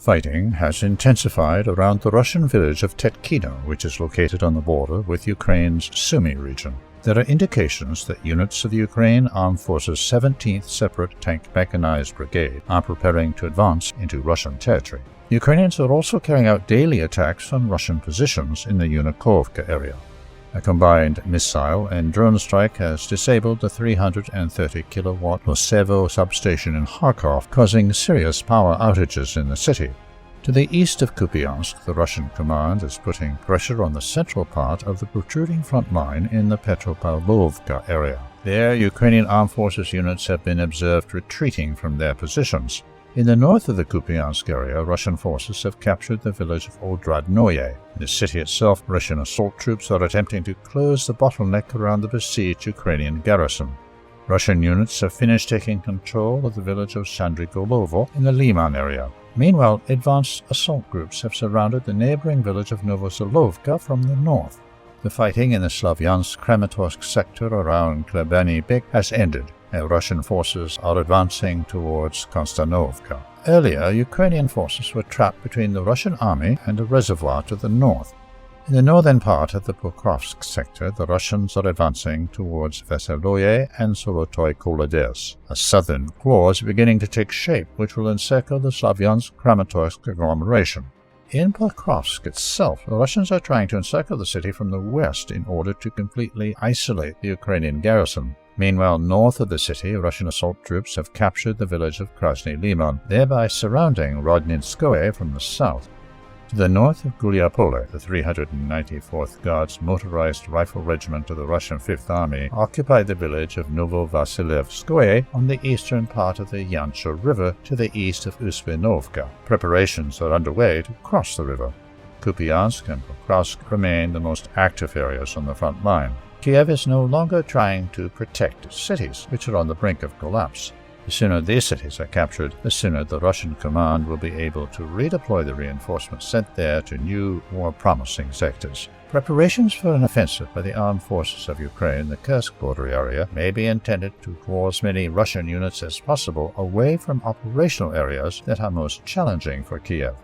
Fighting has intensified around the Russian village of Tetkino, which is located on the border with Ukraine's Sumy region. There are indications that units of the Ukraine Armed Forces 17th Separate Tank Mechanized Brigade are preparing to advance into Russian territory. Ukrainians are also carrying out daily attacks on Russian positions in the Yunukovka area. A combined missile and drone strike has disabled the 330-kilowatt Losevo substation in Kharkov, causing serious power outages in the city. To the east of Kupiansk, the Russian command is putting pressure on the central part of the protruding front line in the Petropavlovka area. There, Ukrainian Armed Forces units have been observed retreating from their positions. In the north of the Kupiansk area, Russian forces have captured the village of Odradnoye. In the city itself, Russian assault troops are attempting to close the bottleneck around the besieged Ukrainian garrison. Russian units have finished taking control of the village of Shandrigolovo in the Liman area. Meanwhile, advanced assault groups have surrounded the neighboring village of Novoselovka from the north. The fighting in the Slavyansk-Kramatorsk sector around Klebany Bek has ended, and Russian forces are advancing towards Konstanovka. Earlier, Ukrainian forces were trapped between the Russian army and a reservoir to the north. In the northern part of the Pokrovsk sector, the Russians are advancing towards Veseloye and Solotoy Kolodets. A southern claw is beginning to take shape, which will encircle the Slavyansk-Kramatorsk agglomeration. In Pokrovsk itself, the Russians are trying to encircle the city from the west in order to completely isolate the Ukrainian garrison. Meanwhile, north of the city, Russian assault troops have captured the village of Krasny Liman, thereby surrounding Rodninskoye from the south. To the north of Gulyapole, the 394th Guards Motorized Rifle Regiment of the Russian Fifth Army occupied the village of Novovasilevskoye on the eastern part of the Yancha River to the east of Uspenovka. Preparations are underway to cross the river. Kupiansk and Pokrovsk remain the most active areas on the front line. Kiev is no longer trying to protect its cities, which are on the brink of collapse. The sooner these cities are captured, the sooner the Russian command will be able to redeploy the reinforcements sent there to new, more promising sectors. Preparations for an offensive by the armed forces of Ukraine in the Kursk border area may be intended to draw as many Russian units as possible away from operational areas that are most challenging for Kiev.